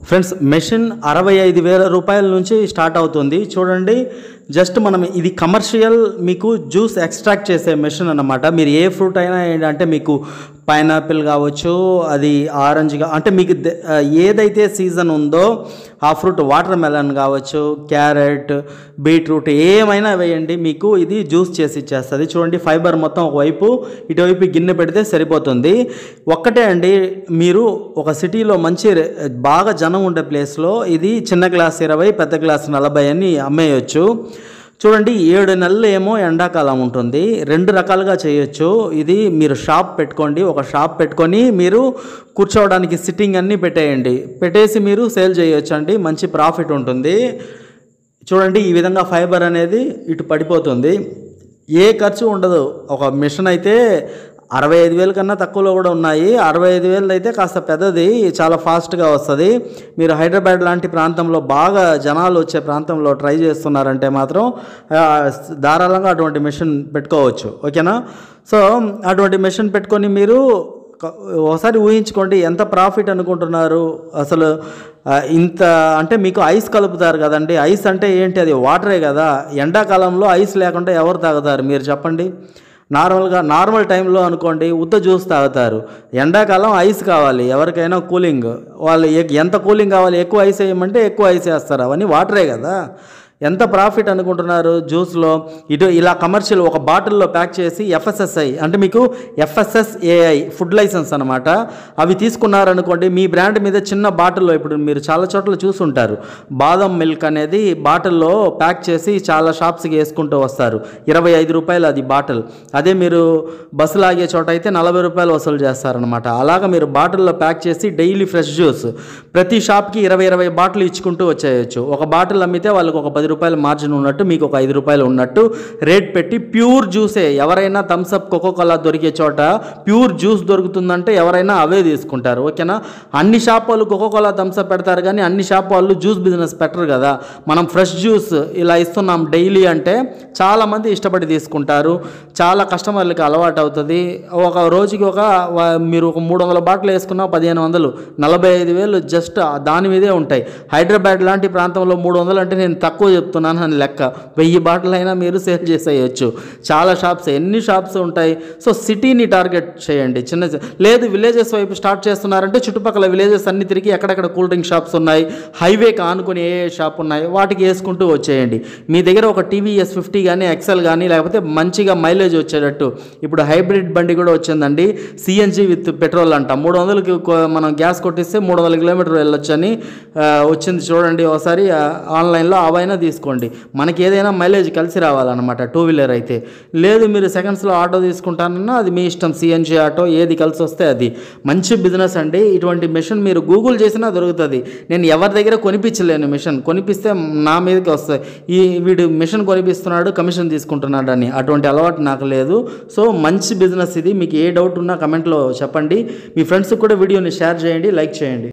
Friends machine 65,000 రూపాయల నుంచి start అవుతుంది. చూడండి, జస్ట్ మనం ఇది కమర్షియల్ మీకు జ్యూస్ ఎక్స్ట్రాక్ట్ చేసే మెషిన్ అన్నమాట. మీరు ఏ ఫ్రూట్ అయినా ఏంటంటే మీకు పైనాపిల్ కావచ్చు, అది ఆరెంజ్గా అంటే మీకు ఏదైతే సీజన్ ఉందో ఆ ఫ్రూట్, వాటర్ మెలన్ కావచ్చు, క్యారెట్, బీట్రూట్ ఏమైనా వేయండి, మీకు ఇది జ్యూస్ చేసి ఇచ్చేస్తుంది. చూడండి, ఫైబర్ మొత్తం ఒకవైపు, ఇటువైపు గిన్నె పెడితే సరిపోతుంది. ఒక్కటే అండి, మీరు ఒక సిటీలో మంచి బాగా జనం ఉండే ప్లేస్లో ఇది చిన్న గ్లాస్ 20, పెద్ద గ్లాస్ 40 అని అమ్మేయచ్చు. చూడండి, 7 నెలలు ఏమో ఎండాకాలం ఉంటుంది. 2 రకాలుగా చేయొచ్చు. ఇది మీరు షాప్ పెట్టుకోండి, ఒక షాప్ పెట్టుకొని మీరు కూర్చోవడానికి సిట్టింగ్ అన్నీ పెట్టేసి మీరు సేల్ చేయొచ్చు అండి, మంచి ప్రాఫిట్ ఉంటుంది. చూడండి, ఈ విధంగా ఫైబర్ అనేది ఇటు పడిపోతుంది, ఏ ఖర్చు ఉండదు. ఒక మిషన్ అయితే 65,000 కన్నా తక్కువలో కూడా ఉన్నాయి. 65,000 అయితే కాస్త పెద్దది, చాలా ఫాస్ట్గా వస్తుంది. మీరు హైదరాబాద్ లాంటి ప్రాంతంలో బాగా జనాలు వచ్చే ప్రాంతంలో ట్రై చేస్తున్నారంటే మాత్రం ధారాళంగా అటువంటి మిషన్ పెట్టుకోవచ్చు. ఓకేనా? సో అటువంటి మిషన్ పెట్టుకొని మీరు ఒకసారి ఊహించుకోండి ఎంత ప్రాఫిట్ అనుకుంటున్నారు. అసలు ఇంత అంటే మీకు ఐస్ కలుపుతారు కదండి. ఐస్ అంటే ఏంటి? అది వాటరే కదా. ఎండాకాలంలో ఐస్ లేకుండా ఎవరు తాగుతారు మీరు చెప్పండి? నార్మల్ టైంలో అనుకోండి ఉత్త జ్యూస్ తాగుతారు. ఎండాకాలం ఐస్ కావాలి ఎవరికైనా, కూలింగ్. వాళ్ళు ఎంత కూలింగ్ కావాలి, ఎక్కువ ఐస్ వేయమంటే ఎక్కువ ఐస్ వేస్తారు. అవన్నీ వాటరే కదా. ఎంత ప్రాఫిట్ అనుకుంటున్నారు జ్యూస్లో? ఇలా కమర్షియల్ ఒక బాటిల్లో ప్యాక్ చేసి FSSAI అంటే మీకు FSSAI ఫుడ్ లైసెన్స్ అనమాట. అవి తీసుకున్నారనుకోండి, మీ బ్రాండ్ మీద చిన్న బాటిల్లో, ఇప్పుడు మీరు చాలా చోట్ల చూసుంటారు, బాదం మిల్క్ అనేది బాటిల్లో ప్యాక్ చేసి చాలా షాప్స్కి వేసుకుంటూ వస్తారు. 25 రూపాయలు అది బాటిల్. అదే మీరు బస్సు లాగే చోట అయితే 40 రూపాయలు వసూలు చేస్తారనమాట. అలాగా మీరు బాటిల్లో ప్యాక్ చేసి డైలీ ఫ్రెష్ జ్యూస్ ప్రతి షాప్కి 20 బాటిల్ ఇచ్చుకుంటూ వచ్చేయచ్చు. ఒక బాటిల్ అమ్మితే వాళ్ళకి ఒక 10 రూపాయల మార్జిన్ ఉన్నట్టు, మీకు ఒక 5 రూపాయలు ఉన్నట్టు రేట్ పెట్టి ప్యూర్ జ్యూసే. ఎవరైనా థమ్స్అప్, కోకోకోలా దొరికే చోట ప్యూర్ జ్యూస్ దొరుకుతుందంటే ఎవరైనా అవే తీసుకుంటారు. ఓకేనా? అన్ని షాప్ వాళ్ళు కోకోకోలా, థమ్స్అప్ పెడతారు కానీ అన్ని షాప్ వాళ్ళు జ్యూస్ బిజినెస్ పెట్టరు కదా. మనం ఫ్రెష్ జ్యూస్ ఇలా ఇస్తున్నాం డైలీ అంటే చాలామంది ఇష్టపడి తీసుకుంటారు. చాలా కస్టమర్లకి అలవాటు అవుతుంది. ఒక రోజుకి మీరు ఒక 300 బాటిల్ వేసుకున్నా 1500, 45,000 జస్ట్ దాని మీదే ఉంటాయి. హైదరాబాద్ లాంటి ప్రాంతంలో 300 అంటే నేను తక్కువ చెప్తున్నాను అని లెక్క. 1000 బాటిల్ అయినా మీరు సేల్ చేసేయచ్చు. చాలా షాప్స్, ఎన్ని షాప్స్ ఉంటాయి. సో సిటీని టార్గెట్ చేయండి. లేదు విలేజెస్ వైపు స్టార్ట్ చేస్తున్నారంటే చుట్టుపక్కల విలేజెస్ అన్ని తిరిగి ఎక్కడెక్కడ కూల్ డ్రింక్ షాప్స్ ఉన్నాయి, హైవేకి ఆనుకుని ఏ షాప్ ఉన్నాయి వాటికి వేసుకుంటూ వచ్చేయండి. మీ దగ్గర ఒక TVS 50 కానీ, ఎక్సెల్ కానీ, లేకపోతే మంచిగా మైలేజ్ వచ్చేటట్టు, ఇప్పుడు హైబ్రిడ్ బండి కూడా వచ్చిందండి, CNG విత్ పెట్రోల్ అంట. 300కి మనం గ్యాస్ కొట్టిస్తే 300 కిలోమీటర్లు వెళ్ళొచ్చు అని వచ్చింది. చూడండి ఒకసారి ఆన్లైన్లో, అవైనా తీసుకోండి. మనకి ఏదైనా మైలేజ్ కలిసి రావాలన్నమాట. 2 వీలర్ అయితే. లేదు మీరు సెకండ్స్లో ఆటో తీసుకుంటానన్నా అది మీ ఇష్టం, CNG ఆటో ఏది కలిసి వస్తే అది. మంచి బిజినెస్ అండి. ఇటువంటి మిషన్ మీరు గూగుల్ చేసినా దొరుకుతుంది. నేను ఎవరి దగ్గర కొనిపించలేను మిషన్, కొనిపిస్తే నా మీదకి వస్తాయి, వీడు మిషన్ కొనిపిస్తున్నాడు కమిషన్ తీసుకుంటున్నాడు అని. అటువంటి అలవాటు నాకు లేదు. సో మంచి బిజినెస్ ఇది. మీకు ఏ డౌట్ ఉన్నా కమెంట్లో చెప్పండి. మీ ఫ్రెండ్స్కి కూడా వీడియోని షేర్ చేయండి, లైక్ చేయండి.